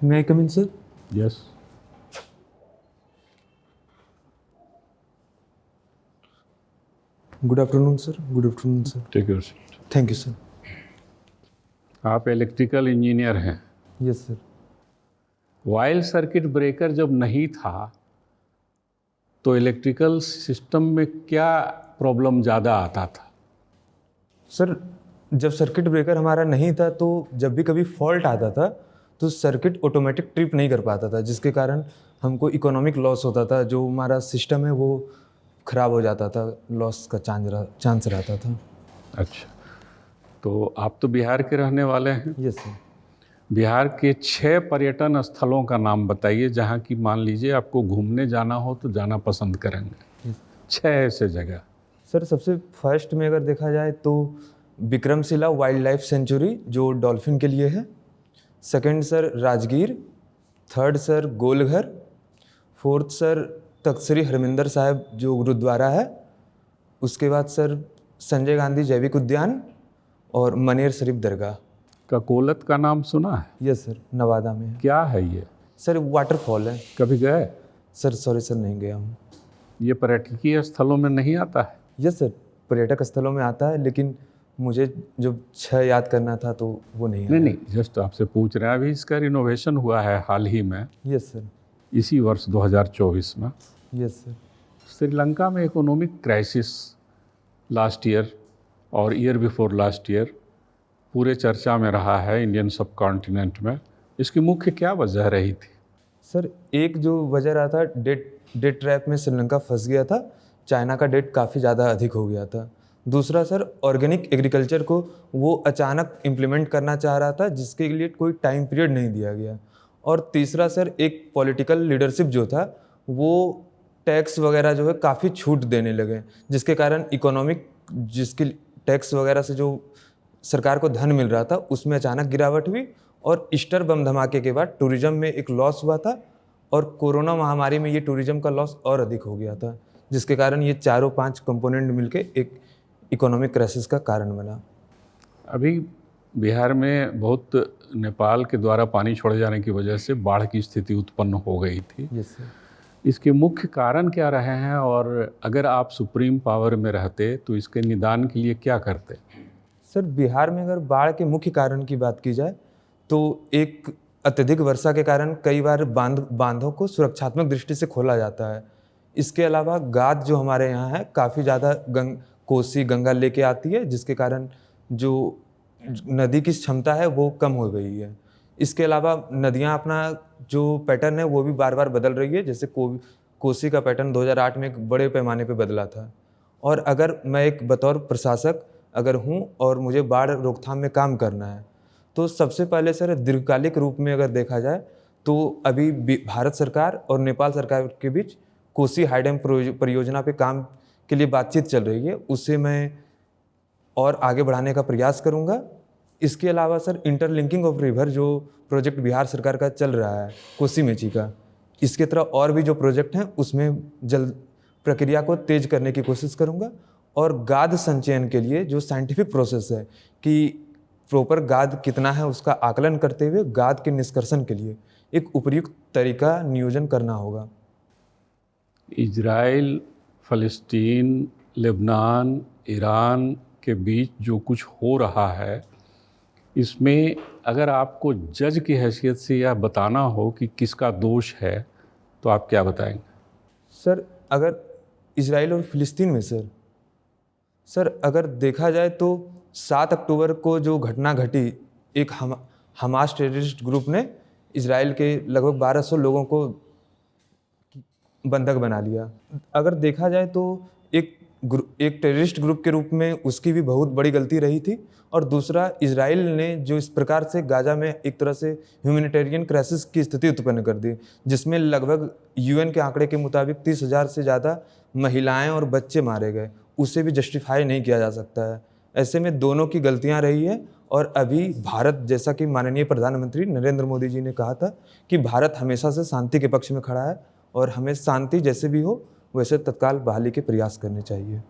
May I come in, sir? Yes. Good afternoon, sir. Good afternoon, sir. Take your seat. Thank you, sir. आप electrical engineer हैं। Yes, sir. Wild circuit breaker जब नहीं था तो electrical system में क्या problem ज़्यादा आता था? सर, जब सर्किट ब्रेकर हमारा नहीं था तो जब भी कभी फॉल्ट आता था तो सर्किट ऑटोमेटिक ट्रिप नहीं कर पाता था, जिसके कारण हमको इकोनॉमिक लॉस होता था। जो हमारा सिस्टम है वो ख़राब हो जाता था, लॉस का चांस रहता था। अच्छा, तो आप तो बिहार के रहने वाले हैं। Yes sir. बिहार के 6 पर्यटन स्थलों का नाम बताइए जहाँ की मान लीजिए आपको घूमने जाना हो तो जाना पसंद करेंगे। 6 ऐसे जगह। सर, सबसे फर्स्ट में अगर देखा जाए तो विक्रमशिला वाइल्ड लाइफ सेंचुरी जो डॉल्फिन के लिए है। Second sir Rajgir. Third sir Golghar. Fourth sir Takht Shri Harmandir Sahib जो गुरुद्वारा है। उसके बाद सर संजय गांधी जैविक उद्यान और मनेर शरीफ दरगाह। ककोलत का नाम सुना है? यस सर, नवादा में है। क्या है ये? सर वाटरफॉल है। कभी गए? सर सॉरी सर, नहीं गया हूँ। ये पर्यटकीय स्थलों में नहीं आता है? यस सर, पर्यटक स्थलों में आता है, लेकिन मुझे जो 6 याद करना था तो वो नहीं आया। नहीं, जस्ट आपसे पूछ रहे हैं। अभी इसका रिनोवेशन हुआ है हाल ही में, यस सर। इसी वर्ष 2024 में। Yes sir. श्रीलंका में इकोनॉमिक क्राइसिस लास्ट ईयर और ईयर बिफोर लास्ट ईयर पूरे चर्चा में रहा है इंडियन सब कॉन्टिनेंट में। इसकी मुख्य क्या वजह रही थी? सर, एक जो वजह रहा था, डेट ट्रैप में श्रीलंका फंस गया था। चाइना का डेट काफ़ी ज़्यादा अधिक हो गया था। दूसरा सर, ऑर्गेनिक एग्रीकल्चर को वो अचानक इम्प्लीमेंट करना चाह रहा था, जिसके लिए कोई टाइम पीरियड नहीं दिया गया। और तीसरा सर, एक पॉलिटिकल लीडरशिप जो था वो टैक्स वगैरह जो है काफ़ी छूट देने लगे, जिसके कारण इकोनॉमिक जिसकी टैक्स वगैरह से जो सरकार को धन मिल रहा था उसमें अचानक गिरावट हुई। और ईस्टर बम धमाके के बाद टूरिज्म में एक लॉस हुआ था, और कोरोना महामारी में ये टूरिज्म का लॉस और अधिक हो गया था, जिसके कारण ये 4-5 कंपोनेंट मिलके एक इकोनॉमिक क्राइसिस का कारण बना। अभी बिहार में बहुत नेपाल के द्वारा पानी छोड़े जाने की वजह से बाढ़ की स्थिति उत्पन्न हो गई थी। Yes sir. इसके मुख्य कारण क्या रहे हैं, और अगर आप सुप्रीम पावर में रहते तो इसके निदान के लिए क्या करते? सर, बिहार में अगर बाढ़ के मुख्य कारण की बात की जाए तो एक अत्यधिक वर्षा के कारण कई बार बांधों को सुरक्षात्मक दृष्टि से खोला जाता है। इसके अलावा गाद जो हमारे यहाँ है काफ़ी ज़्यादा कोसी गंगा लेके आती है, जिसके कारण जो नदी की क्षमता है वो कम हो गई है। इसके अलावा नदियाँ अपना जो पैटर्न है वो भी बार बार बदल रही है। जैसे कोसी का पैटर्न 2008 में एक बड़े पैमाने पे बदला था। और अगर मैं एक बतौर प्रशासक अगर हूँ और मुझे बाढ़ रोकथाम में काम करना है तो सबसे पहले सर दीर्घकालिक रूप में अगर देखा जाए तो अभी भारत सरकार और नेपाल सरकार के बीच कोसी हाई डैम परियोजना पे काम के लिए बातचीत चल रही है। उससे मैं और आगे बढ़ाने का प्रयास करूँगा। इसके अलावा सर इंटरलिंकिंग ऑफ रिवर जो प्रोजेक्ट बिहार सरकार का चल रहा है कोसी मेची का, इसके तरह और भी जो प्रोजेक्ट हैं उसमें जल्द प्रक्रिया को तेज करने की कोशिश करूँगा। और गाद संचयन के लिए जो साइंटिफिक प्रोसेस है कि प्रॉपर गाद कितना है उसका आकलन करते हुए गाद के निष्कर्षण के लिए एक उपयुक्त तरीका नियोजन करना होगा। इजराइल, फ़लस्तीन, लेबनान, ईरान के बीच जो कुछ हो रहा है, इसमें अगर आपको जज की हैसियत से यह बताना हो कि किसका दोष है तो आप क्या बताएंगे? सर, अगर इजराइल और फ़िलिस्तीन में सर अगर देखा जाए तो 7 अक्टूबर को जो घटना घटी, एक हमास टेररिस्ट ग्रुप ने इजराइल के लगभग 1200 लोगों को बंधक बना लिया। अगर देखा जाए तो एक टेररिस्ट ग्रुप के रूप में उसकी भी बहुत बड़ी गलती रही थी। और दूसरा, इजराइल ने जो इस प्रकार से गाजा में एक तरह से ह्यूमैनिटेरियन क्राइसिस की स्थिति उत्पन्न कर दी, जिसमें लगभग यूएन के आंकड़े के मुताबिक 30,000 से ज़्यादा महिलाएं और बच्चे मारे गए, उसे भी जस्टिफाई नहीं किया जा सकता है। ऐसे में दोनों की गलतियां रही है। और अभी भारत, जैसा कि माननीय प्रधानमंत्री नरेंद्र मोदी जी ने कहा था कि भारत हमेशा से शांति के पक्ष में खड़ा है और हमें शांति जैसे भी हो वैसे तत्काल बहाली के प्रयास करने चाहिए।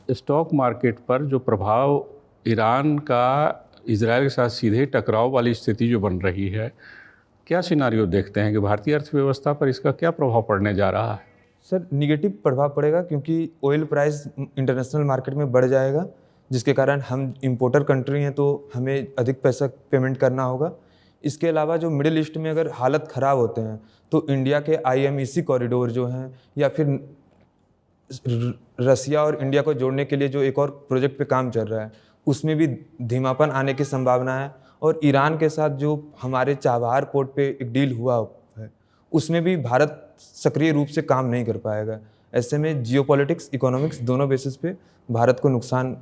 स्टॉक मार्केट पर जो प्रभाव ईरान का इजराइल के साथ सीधे टकराव वाली स्थिति जो बन रही है, क्या सिनारियो देखते हैं कि भारतीय अर्थव्यवस्था पर इसका क्या प्रभाव पड़ने जा रहा है? सर निगेटिव प्रभाव पड़ेगा, क्योंकि ऑयल प्राइस इंटरनेशनल मार्केट में बढ़ जाएगा, जिसके कारण हम इंपोर्टर कंट्री हैं तो हमें अधिक पैसा पेमेंट करना होगा। इसके अलावा जो मिडिल ईस्ट में अगर हालत ख़राब होते हैं तो इंडिया के IMEC कॉरिडोर जो हैं, या फिर रसिया और इंडिया को जोड़ने के लिए जो एक और प्रोजेक्ट पे काम चल रहा है, उसमें भी धीमापन आने की संभावना है। और ईरान के साथ जो हमारे चाबहार पोर्ट पे एक डील हुआ है, उसमें भी भारत सक्रिय रूप से काम नहीं कर पाएगा। ऐसे में जियोपॉलिटिक्स, इकोनॉमिक्स दोनों बेसिस पे भारत को नुकसान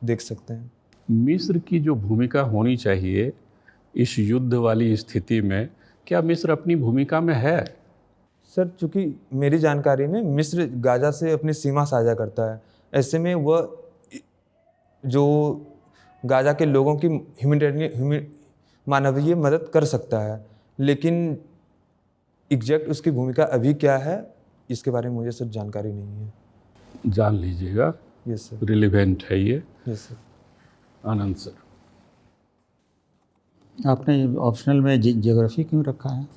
देख सकते हैं। मिस्र की जो भूमिका होनी चाहिए इस युद्ध वाली स्थिति में, क्या मिस्र अपनी भूमिका में है? सर चूँकि मेरी जानकारी में मिस्र गाजा से अपनी सीमा साझा करता है, ऐसे में वह जो गाजा के लोगों की मानवीय मदद कर सकता है, लेकिन एग्जैक्ट उसकी भूमिका अभी क्या है इसके बारे में मुझे सर जानकारी नहीं है। जान लीजिएगा, यस सर। रिलेवेंट है ये। Yes sir. आनंद सर, आपने ऑप्शनल में ज्योग्राफी क्यों रखा है?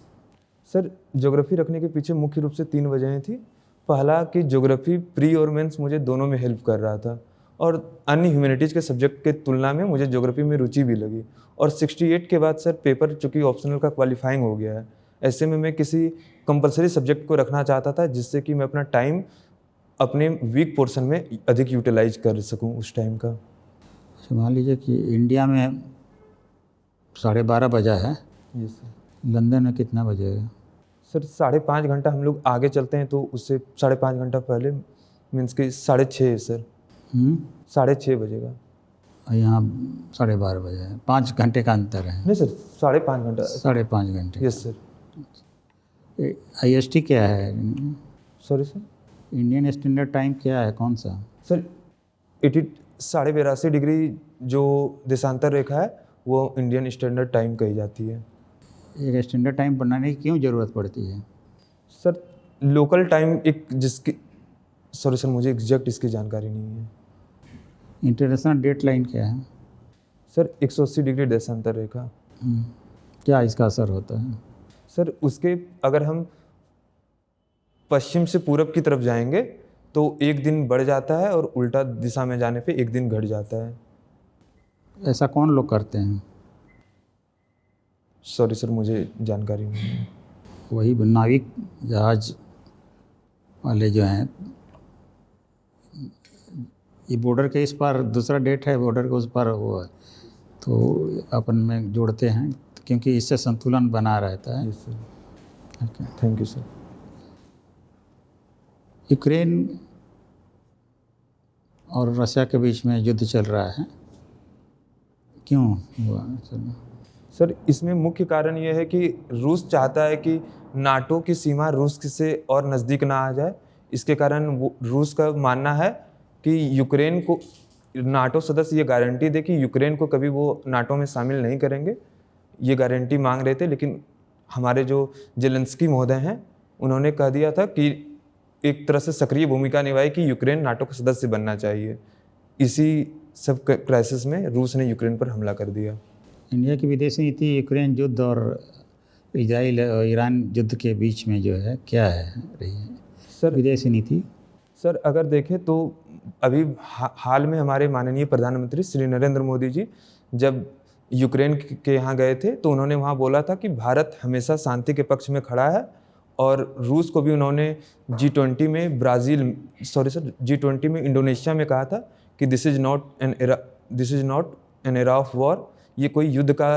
सर ज्योग्राफी रखने के पीछे मुख्य रूप से 3 वजहें थी। पहला कि ज्योग्राफी प्री और मेंस मुझे दोनों में हेल्प कर रहा था, और अन्य ह्यूमैनिटीज़ के सब्जेक्ट के तुलना में मुझे ज्योग्राफी में रुचि भी लगी। और 68 के बाद सर पेपर चूँकि ऑप्शनल का क्वालिफाइंग हो गया है, ऐसे में मैं किसी कंपलसरी सब्जेक्ट को रखना चाहता था जिससे कि मैं अपना टाइम अपने वीक पोर्शन में अधिक यूटिलाइज कर सकूं उस टाइम का। मान लीजिए कि इंडिया में 12:30 बजा है, जी सर। लंदन में कितना बजेगा? सर 5.5 घंटा हम लोग आगे चलते हैं तो उससे 5.5 घंटा पहले मीन्स कि 6:30 है सर। 6:30 बजेगा। और यहाँ 12:30 बजे है, 5 घंटे का अंतर है। नहीं सर, 5.5 घंटा। 5.5 घंटे। Yes sir. IST क्या है? Sorry sir. Indian standard time क्या है, कौन सा? सर 82.5 डिग्री जो देशांतर रेखा है वो इंडियन स्टैंडर्ड टाइम कही जाती है। एक स्टैंडर्ड टाइम बनाने की क्यों ज़रूरत पड़ती है? सर लोकल टाइम एक जिसकी, सॉरी सर मुझे एग्जैक्ट इसकी जानकारी नहीं है। इंटरनेशनल डेट लाइन क्या है? सर 180 डिग्री देशांतर रेखा। क्या इसका असर होता है? सर उसके अगर हम पश्चिम से पूरब की तरफ जाएंगे तो एक दिन बढ़ जाता है, और उल्टा दिशा में जाने पे एक दिन घट जाता है। ऐसा कौन लोग करते हैं? सॉरी सर मुझे जानकारी नहीं है। वही नाविक जहाज वाले जो हैं, ये बॉर्डर के इस पार दूसरा डेट है, बॉर्डर के उस पार वो है, तो अपन में जोड़ते हैं क्योंकि इससे संतुलन बना रहता है। Yes sir. Thank you sir. Ukraine और रशिया के बीच में युद्ध चल रहा है, क्यों हुआ? सर इसमें मुख्य कारण ये है कि रूस चाहता है कि नाटो की सीमा रूस से और नज़दीक ना आ जाए। इसके कारण वो रूस का मानना है कि यूक्रेन को नाटो सदस्य ये गारंटी दे कि यूक्रेन को कभी वो नाटो में शामिल नहीं करेंगे। ये गारंटी मांग रहे थे, लेकिन हमारे जो जेलेंस्की महोदय हैं उन्होंने कह दिया था कि एक तरह से सक्रिय भूमिका निभाई कि यूक्रेन नाटो का सदस्य बनना चाहिए। इसी सब क्राइसिस में रूस ने यूक्रेन पर हमला कर दिया। इंडिया की विदेश नीति यूक्रेन युद्ध और इजराइल और ईरान युद्ध के बीच में जो है क्या है रही है सर विदेशी नीति? सर अगर देखें तो अभी हाल में हमारे माननीय प्रधानमंत्री श्री नरेंद्र मोदी जी जब यूक्रेन के यहाँ गए थे तो उन्होंने वहाँ बोला था कि भारत हमेशा शांति के पक्ष में खड़ा है, और रूस को भी उन्होंने G20 में G20 में इंडोनेशिया में कहा था कि this is not an era of war. ये कोई युद्ध का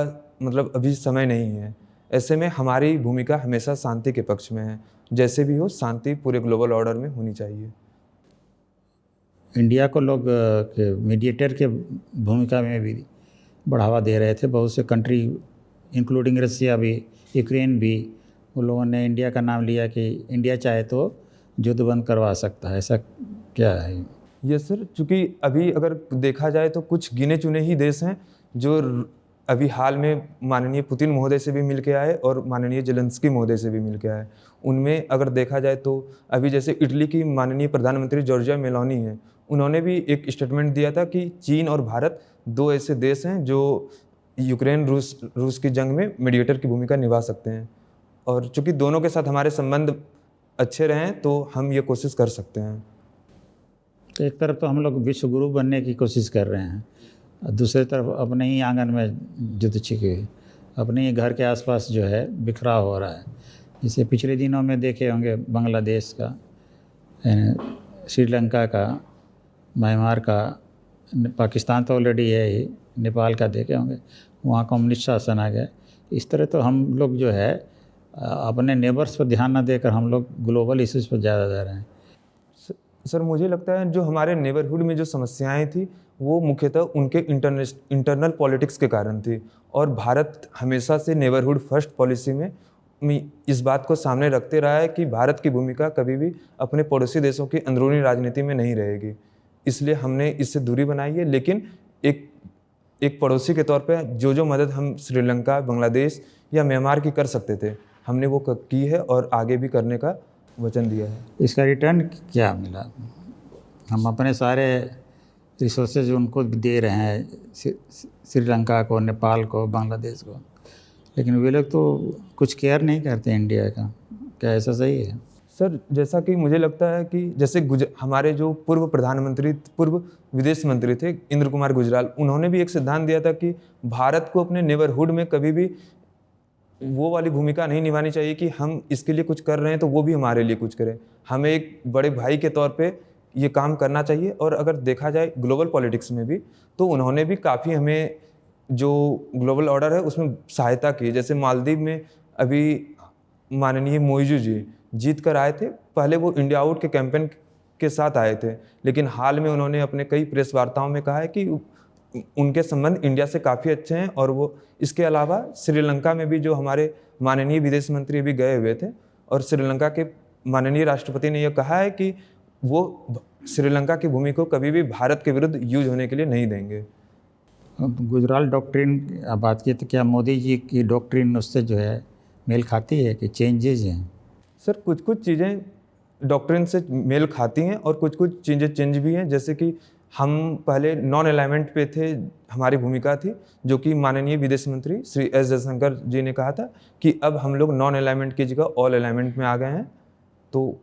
मतलब अभी समय नहीं है। ऐसे में हमारी भूमिका हमेशा शांति के पक्ष में है। जैसे भी हो शांति पूरे ग्लोबल ऑर्डर में होनी चाहिए। इंडिया को लोग मीडिएटर के भूमिका में भी बढ़ावा दे रहे थे। बहुत से कंट्री इंक्लूडिंग रसिया भी, यूक्रेन भी, उन लोगों ने इंडिया का नाम लिया कि इंडिया चाहे तो युद्ध बंद करवा सकता है। ऐसा क्या है? यस सर, चूँकि अभी अगर देखा जाए तो कुछ गिने चुने ही देश हैं जो अभी हाल में माननीय पुतिन महोदय से भी मिल के आए और माननीय जेलेंस्की महोदय से भी मिल के आए। उनमें अगर देखा जाए तो अभी जैसे इटली की माननीय प्रधानमंत्री जॉर्जिया मेलोनी हैं, उन्होंने भी एक स्टेटमेंट दिया था कि चीन और भारत 2 ऐसे देश हैं जो यूक्रेन रूस की जंग में मीडिएटर की भूमिका निभा सकते हैं। और चूंकि दोनों के साथ हमारे संबंध अच्छे रहें तो हम ये कोशिश कर सकते हैं। तो एक तरफ तो हम लोग विश्व गुरु बनने की कोशिश कर रहे हैं और दूसरी तरफ अपने ही आंगन में युद्ध छिके हुए, अपने ही घर के आसपास जो है बिखराव हो रहा है। जैसे पिछले दिनों में देखे होंगे बांग्लादेश का, श्रीलंका का, म्यांमार का, पाकिस्तान तो ऑलरेडी है ही, नेपाल का देखे होंगे, वहाँ कम्युनिस्ट शासन आ गया। इस तरह तो हम लोग जो है अपने नेबर्स पर ध्यान न देकर हम लोग ग्लोबल इश्यूज़ पर ज़्यादा दे रहे हैं। सर मुझे लगता है जो हमारे नेबरहुड में जो समस्याएं थी वो मुख्यतः उनके इंटरनल पॉलिटिक्स के कारण थी। और भारत हमेशा से नेबरहुड फर्स्ट पॉलिसी में इस बात को सामने रखते रहा है कि भारत की भूमिका कभी भी अपने पड़ोसी देशों की अंदरूनी राजनीति में नहीं रहेगी। इसलिए हमने इससे दूरी बनाई है। लेकिन एक पड़ोसी के तौर पे जो मदद हम श्रीलंका, बांग्लादेश या म्यांमार की कर सकते थे हमने वो की है और आगे भी करने का वचन दिया है। इसका रिटर्न क्या मिला? हम अपने सारे रिसोर्सेज उनको दे रहे हैं, श्रीलंका को, नेपाल को, बांग्लादेश को, लेकिन वे लोग तो कुछ केयर नहीं करते इंडिया का। क्या ऐसा सही है? सर जैसा कि मुझे लगता है कि जैसे हमारे जो पूर्व प्रधानमंत्री, पूर्व विदेश मंत्री थे इंद्र कुमार गुजराल, उन्होंने भी एक सिद्धांत दिया था कि भारत को अपने नेबरहुड में कभी भी वो वाली भूमिका नहीं निभानी चाहिए कि हम इसके लिए कुछ कर रहे हैं तो वो भी हमारे लिए कुछ करें। हमें एक बड़े भाई के तौर पे ये काम करना चाहिए। और अगर देखा जाए ग्लोबल पॉलिटिक्स में भी तो उन्होंने भी काफ़ी हमें जो ग्लोबल ऑर्डर है उसमें सहायता की। जैसे मालदीव में अभी माननीय मोइजू जी जीत कर आए थे। पहले वो इंडिया आउट के कैंपेन के साथ आए थे, लेकिन हाल में उन्होंने अपने कई प्रेस वार्ताओं में कहा है कि उनके संबंध इंडिया से काफ़ी अच्छे हैं। और वो इसके अलावा श्रीलंका में भी जो हमारे माननीय विदेश मंत्री भी गए हुए थे और श्रीलंका के माननीय राष्ट्रपति ने यह कहा है कि वो श्रीलंका की भूमि को कभी भी भारत के विरुद्ध यूज होने के लिए नहीं देंगे। गुजराल डॉक्ट्रिन बात की तो क्या मोदी जी की डॉक्ट्रिन उससे जो है मेल खाती है कि चेंजेज हैं? सर कुछ कुछ चीज़ें डॉक्ट्रिन से मेल खाती हैं और कुछ कुछ चीज़ें चेंज भी हैं। जैसे कि हम पहले नॉन अलाइनमेंट पे थे, हमारी भूमिका थी, जो कि माननीय विदेश मंत्री श्री एस जयशंकर जी ने कहा था कि अब हम लोग नॉन अलाइनमेंट की जगह ऑल अलाइनमेंट में आ गए हैं। तो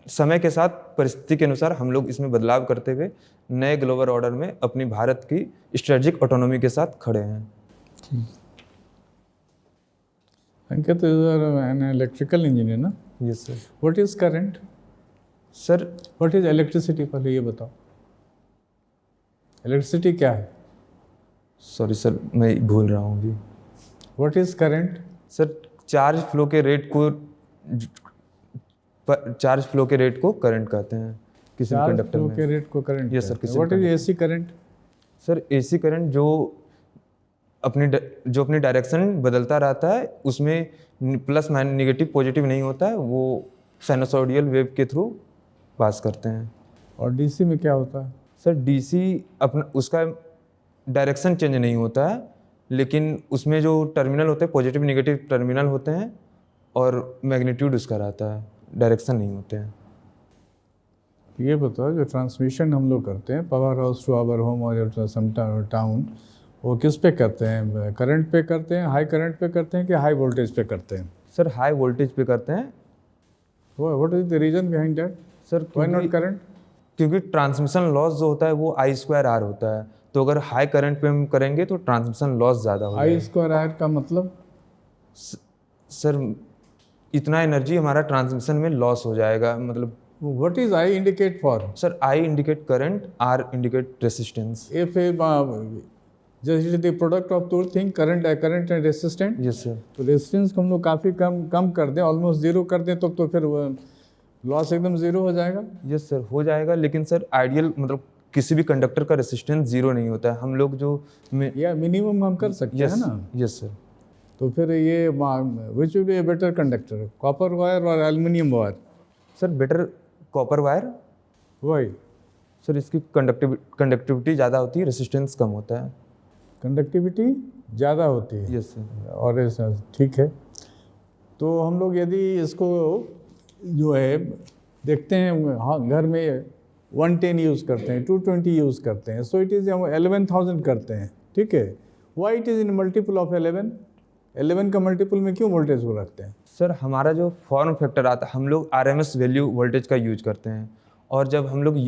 समय के साथ परिस्थिति के अनुसार हम लोग इसमें बदलाव करते हुए नए ग्लोबल ऑर्डर में अपनी भारत की स्ट्रेटेजिक ऑटोनॉमी के साथ खड़े हैं। Ankit, you are an electrical engineer, ना? Yes sir. What is current? Sir What is electricity? पहले ये बताओ, इलेक्ट्रिसिटी क्या है? सॉरी सर मैं भूल रहा हूँ अभी। What is current? Sir charge flow के रेट को करंट कहते हैं किसी चार्ज कंडक्टर फ्लो में। के रेट को करंट Yes, sir, कहते हैं। किसी What is conductor- AC current? Sir AC current जो अपनी डायरेक्शन बदलता रहता है, उसमें प्लस माइनस नेगेटिव पॉजिटिव नहीं होता है, वो साइनसॉइडल वेव के थ्रू पास करते हैं। और डीसी में क्या होता है? सर डीसी अपना उसका डायरेक्शन चेंज नहीं होता है, लेकिन उसमें जो टर्मिनल होते हैं पॉजिटिव नेगेटिव टर्मिनल होते हैं और मैग्नीट्यूड उसका रहता है, डायरेक्शन नहीं होते हैं। ये बताओ, जो ट्रांसमिशन हम लोग करते हैं power house to our home और सम टाउन, वो किस पे करते हैं? करंट पे करते हैं, हाई करंट पे करते हैं कि हाई वोल्टेज पे करते हैं? सर हाई वोल्टेज पे करते हैं। What is the reason behind that? Sir why not current? क्योंकि ट्रांसमिशन लॉस जो होता है वो I²R होता है, तो अगर हाई करंट पे हम करेंगे तो ट्रांसमिशन लॉस ज़्यादा होगा। I²R का मतलब? सर इतना एनर्जी हमारा ट्रांसमिशन में लॉस हो जाएगा। मतलब what is I indicate for? Sir I indicate current, R indicate resistance. If just the product of two thing, current and resistant, yes sir. तो रेजिस्टेंस को हम लोग काफ़ी कम कर दें, ऑलमोस्ट जीरो कर दें, तो फिर लॉस एकदम जीरो हो जाएगा। यस सर हो जाएगा, लेकिन सर आइडियल मतलब किसी भी कंडक्टर का रेसिस्टेंस जीरो नहीं होता है। हम लोग जो या मिनिमम हम कर सकते हैं ना। Yes sir. तो फिर ये which will be a better conductor, copper wire और aluminium wire? Sir better copper wire. वही सर इसकी कंडक्टिविटी ज़्यादा होती है, रेसिस्टेंस कम होता है। कंडक्टिविटी ज़्यादा होती है। Yes sir. और ऐसा ठीक है। तो हम लोग यदि इसको जो है देखते हैं, हाँ घर में 110 यूज़ करते हैं, 220 यूज़ करते हैं, सो इट इज़ 11,000 करते हैं, ठीक है। Why it is in multiple of 11? 11 का मल्टीपल में क्यों वोल्टेज को रखते हैं? सर हमारा जो फॉर्म फैक्टर आता है, हम लोग RMS वैल्यू वोल्टेज का यूज करते हैं, और जब हम लोग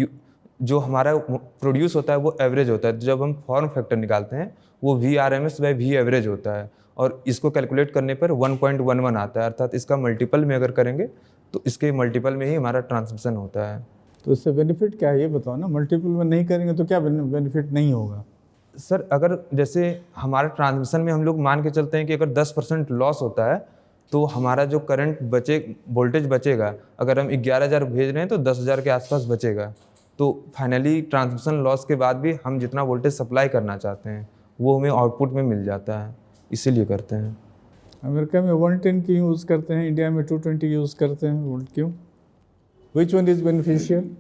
जो हमारा प्रोड्यूस होता है वो एवरेज होता है, तो जब हम फॉर्म फैक्टर निकालते हैं वो VRMS बाई V एवरेज होता है, और इसको कैलकुलेट करने पर 1.11 आता है, अर्थात इसका मल्टीपल में अगर करेंगे तो इसके मल्टीपल में ही हमारा ट्रांसमिशन होता है। तो इससे बेनिफिट क्या है ये बताओ ना, मल्टीपल में नहीं करेंगे तो क्या बेनिफिट नहीं होगा? सर अगर जैसे हमारा ट्रांसमिशन में हम लोग मान के चलते हैं कि अगर 10% लॉस होता है तो हमारा जो करंट वोल्टेज बचेगा, अगर हम 11,000 भेज रहे हैं तो 10,000 के आसपास बचेगा। तो फाइनली ट्रांसमिशन लॉस के बाद भी हम जितना वोल्टेज सप्लाई करना चाहते हैं वो हमें आउटपुट में मिल जाता है, इसीलिए करते हैं। अमेरिका में 110 की यूज़ करते हैं, इंडिया में 220 यूज़ करते हैं, वोल्ट क्यों? Which one is beneficial?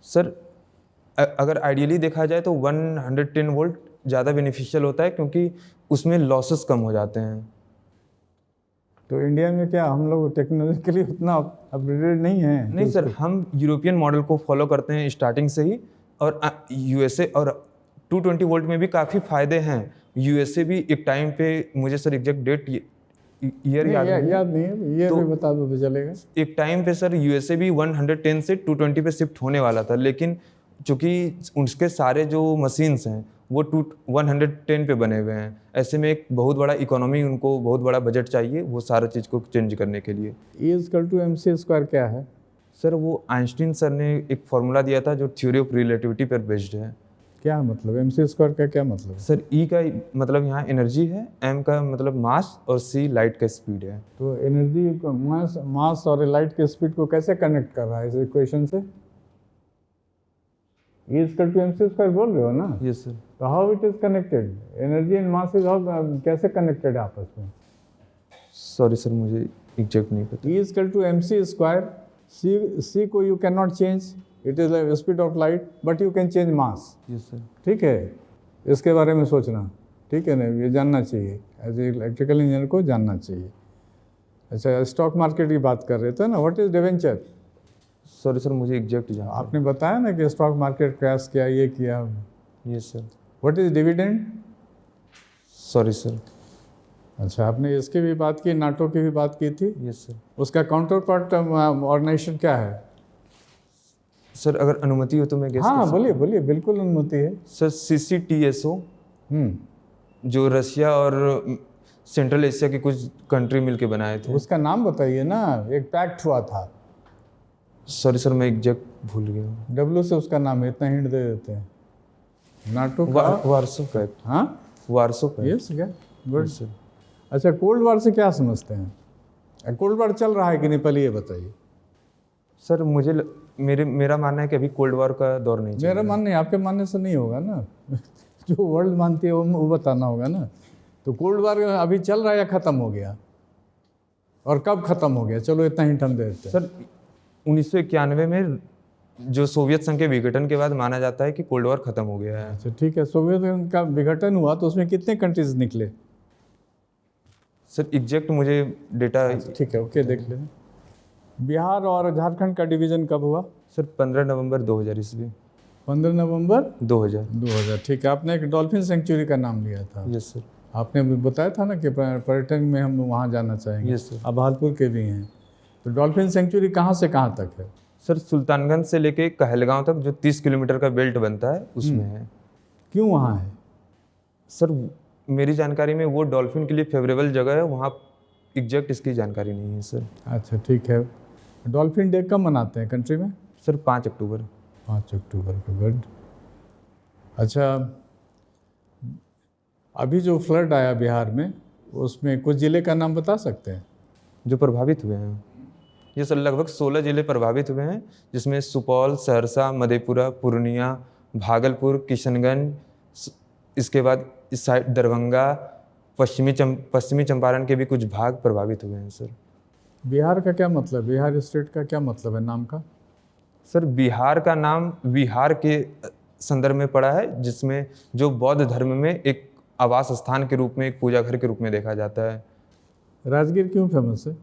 Sir अगर आइडियली देखा जाए तो 110 वोल्ट ज़्यादा बेनिफिशियल होता है, क्योंकि उसमें लॉसेस कम हो जाते हैं। तो इंडिया में क्या हम लोग टेक्नोलॉजिकली उतना अपग्रेडेड नहीं है? नहीं सर, हम यूरोपियन मॉडल को फॉलो करते हैं स्टार्टिंग से ही, और USA और 220 वोल्ट में भी काफ़ी फ़ायदे हैं। USA भी एक टाइम पे, मुझे सर एग्जैक्ट डेट ईयर याद नहीं है, ये तो भी बता दो तो चलेगा। एक टाइम पे सर USA भी 110 से 220 पे शिफ्ट होने वाला था, लेकिन चूँकि उसके सारे जो मशीन्स हैं वो 110 पे बने हुए हैं, ऐसे में एक बहुत बड़ा इकोनॉमी, उनको बहुत बड़ा बजट चाहिए वो सारा चीज़ को चेंज करने के लिए। E=mc² क्या है? सर वो आइंस्टीन सर ने एक फार्मूला दिया था जो थ्योरी ऑफ रिलेटिविटी पर बेस्ड है। क्या मतलब mc² का क्या मतलब? सर E का मतलब यहाँ एनर्जी है, M का मतलब मास, और C लाइट का स्पीड है। तो एनर्जी को मास और लाइट के स्पीड को कैसे कनेक्ट कर रहा है इस इक्वेशन से? E=mc² बोल रहे हो ना? Yes sir. तो how it is connected? Energy and mass is कैसे कनेक्टेड है आपस में? सॉरी सर, मुझे एग्जैक्ट नहीं पता। E=mc², C को you can not change, it is like speed of light, but you can change mass. Yes sir. ठीक है, इसके बारे में सोचना, ठीक है ना, ये जानना चाहिए, एज ए इलेक्ट्रिकल इंजीनियर को जानना चाहिए। अच्छा, स्टॉक मार्केट की बात कर रहे थे ना, what is debenture? Sorry sir, मुझे एग्जैक्ट जानना है। आपने बताया ना कि स्टॉक मार्केट क्रैश किया, ये किया। Yes sir. What is dividend? Sorry sir. अच्छा, आपने इसकी भी बात की, नाटो की भी बात की थी। Yes sir. उसका काउंटर पार्ट ऑर्गेनाइजेशन क्या है? सर अगर अनुमति हो तो मैं गेस हाँ, बोलिए बोलिए, बिल्कुल अनुमति है। सर CCTSO, जो रशिया और सेंट्रल एशिया की कुछ कंट्री मिलके बनाए थे। उसका नाम बताइए ना, एक पैक्ट हुआ था। सॉरी सर, मैं एग्जैक्ट भूल गया हूँ। W से उसका नाम है, इतना हिंट दे देते हैं। नाटो का वार्सो पैक्ट। हाँ, वार्सो पैक्ट। यस, क्या गुड। सर। अच्छा, कोल्ड वार से क्या समझते हैं? कोल्ड वार चल रहा है कि नहीं, पहले ये बताइए। सर मेरा मानना है कि अभी कोल्ड वॉर का दौर नहीं चल मेरा रहा है। मानना है, आपके मानने से नहीं होगा ना। जो वर्ल्ड मानती है वो बताना होगा ना। तो कोल्ड वार अभी चल रहा है या ख़त्म हो गया, और कब ख़त्म हो गया? चलो इतना हिंट हम दे देते हैं। सर 1991 में जो सोवियत संघ के विघटन के बाद माना जाता है कि कोल्ड वॉर खत्म हो गया है। अच्छा, ठीक है। सोवियत का विघटन हुआ तो उसमें कितने कंट्रीज निकले? सर एग्जैक्ट मुझे डेटा। ठीक है, ओके, देख लेना। बिहार और झारखंड का डिवीज़न कब हुआ? सर 15 नवंबर 2000 ईस्वी। 15 नवंबर 2000। ठीक है। आपने एक डॉल्फिन सेंचुरी का नाम लिया था। Yes sir. आपने भी बताया था ना कि पर्यटन में हम वहाँ जाना चाहेंगे। Yes sir. अब भागलपुर के भी हैं। तो डॉल्फिन सेंचुरी कहाँ से कहाँ तक है? सर सुल्तानगंज से लेके कहलगांव तक जो 30 किलोमीटर का बेल्ट बनता है उसमें है। क्यों वहाँ है? सर मेरी जानकारी में वो डॉल्फिन के लिए फेवरेबल जगह है, वहाँ एग्जैक्ट इसकी जानकारी नहीं है सर। अच्छा, ठीक है। डॉल्फिन डे कब मनाते हैं कंट्री में? सर 5 अक्टूबर। 5 अक्टूबर को, गुड। अच्छा, अभी जो फ्लड आया बिहार में, उसमें कुछ ज़िले का नाम बता सकते हैं जो प्रभावित हुए हैं? ये सर लगभग 16 जिले प्रभावित हुए हैं, जिसमें सुपौल, सहरसा, मधेपुरा, पूर्णिया, भागलपुर, किशनगंज, इसके बाद इस साइड दरभंगा, पश्चिमी चंपारण के भी कुछ भाग प्रभावित हुए हैं सर। बिहार का क्या मतलब, बिहार स्टेट का क्या मतलब है नाम का? सर बिहार का नाम बिहार के संदर्भ में पड़ा है, जिसमें जो बौद्ध धर्म में एक आवास स्थान के रूप में, एक पूजा घर के रूप में देखा जाता है। राजगीर क्यों फेमस है?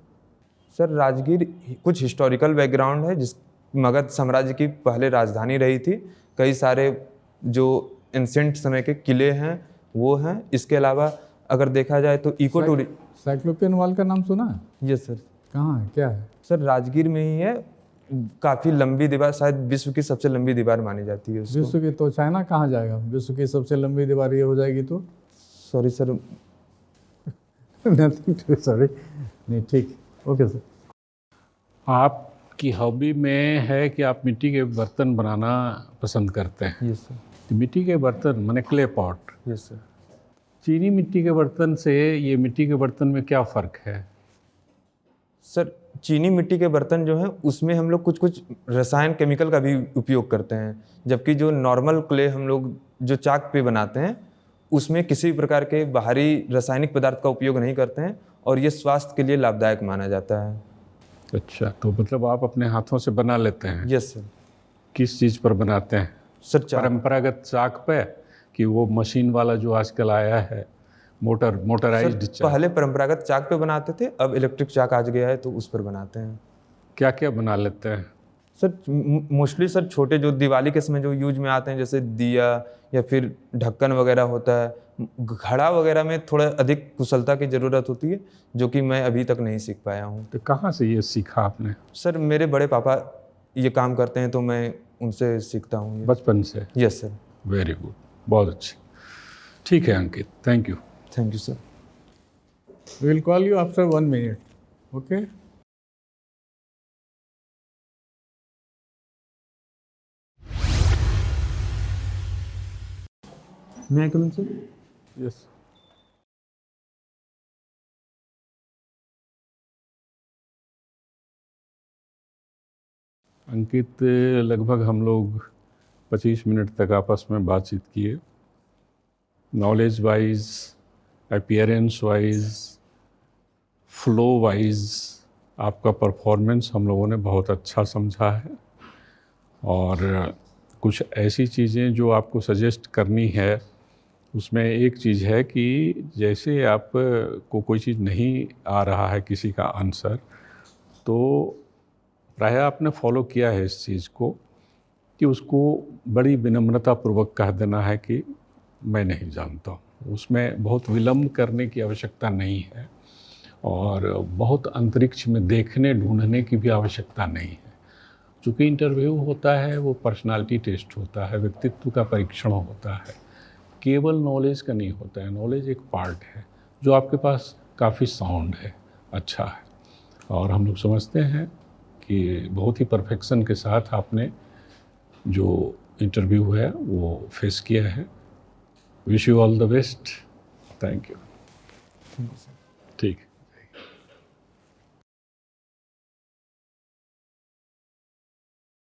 सर राजगीर कुछ हिस्टोरिकल बैकग्राउंड है, जिस मगध साम्राज्य की पहले राजधानी रही थी। कई सारे जो एंसेंट समय के किले हैं वो हैं। इसके अलावा अगर देखा जाए तो इको टूरिज्म। साइक्लोपियन वॉल का नाम सुना है? Yes sir. कहाँ है, क्या है? सर राजगीर में ही है, काफ़ी लंबी दीवार, शायद विश्व की सबसे लंबी दीवार मानी जाती है उसको। विश्व की? तो चाइना कहाँ जाएगा? विश्व की सबसे लंबी दीवार ये हो जाएगी तो सॉरी सर। Nothing, sorry. नहीं, ठीक, ओके सर। आपकी हॉबी में है कि आप मिट्टी के बर्तन बनाना पसंद करते हैं। Yes sir. तो मिट्टी के बर्तन माने क्ले पॉट, यस सर। चीनी मिट्टी के बर्तन से ये मिट्टी के बर्तन में क्या फ़र्क है? सर चीनी मिट्टी के बर्तन जो हैं उसमें हम लोग कुछ कुछ रसायन केमिकल का भी उपयोग करते हैं, जबकि जो नॉर्मल क्ले हम लोग जो चाक पे बनाते हैं उसमें किसी भी प्रकार के बाहरी रासायनिक पदार्थ का उपयोग नहीं करते हैं और ये स्वास्थ्य के लिए लाभदायक माना जाता है। अच्छा, तो मतलब आप अपने हाथों से बना लेते हैं? Yes sir. किस चीज़ पर बनाते हैं? सर चाक। परंपरागत चाक पे कि वो मशीन वाला जो आजकल आया है, मोटराइज्ड सर चाक? पहले परंपरागत चाक पे बनाते थे, अब इलेक्ट्रिक चाक आ गया है तो उस पर बनाते हैं। क्या क्या बना लेते हैं? सर मोस्टली सर छोटे जो दिवाली के समय जो यूज में आते हैं, जैसे दिया या फिर ढक्कन वगैरह होता है, घड़ा वगैरह में थोड़ा अधिक कुशलता की ज़रूरत होती है, जो कि मैं अभी तक नहीं सीख पाया हूँ। तो कहाँ से ये सीखा आपने? सर मेरे बड़े पापा ये काम करते हैं तो मैं उनसे सीखता हूँ ये। बचपन से? Yes sir. वेरी गुड, बहुत अच्छी। ठीक है Ankit, thank you. Thank you sir. We will call you after 1 minute, okay? मैं कम सर। यस। अंकित, लगभग हम लोग 25 मिनट तक आपस में बातचीत किए। Knowledge wise, appearance wise, flow wise आपका परफॉर्मेंस हम लोगों ने बहुत अच्छा समझा है। और कुछ ऐसी चीज़ें जो आपको सजेस्ट करनी है, उसमें एक चीज़ है कि जैसे आप को कोई चीज़ नहीं आ रहा है किसी का आंसर, तो प्रायः आपने फॉलो किया है इस चीज़ को कि उसको बड़ी विनम्रतापूर्वक कह देना है कि मैं नहीं जानता हूँ। उसमें बहुत विलम्ब करने की आवश्यकता नहीं है और बहुत अंतरिक्ष में देखने ढूंढने की भी आवश्यकता नहीं है। चूँकि इंटरव्यू होता है, वो पर्सनालिटी टेस्ट होता है, व्यक्तित्व का परीक्षण होता है, केवल नॉलेज का नहीं होता है। नॉलेज एक पार्ट है जो आपके पास काफ़ी साउंड है, अच्छा है, और हम लोग समझते हैं कि बहुत ही परफेक्शन के साथ आपने जो इंटरव्यू है वो फेस किया है। Wish you all the best. Thank you. ठीक।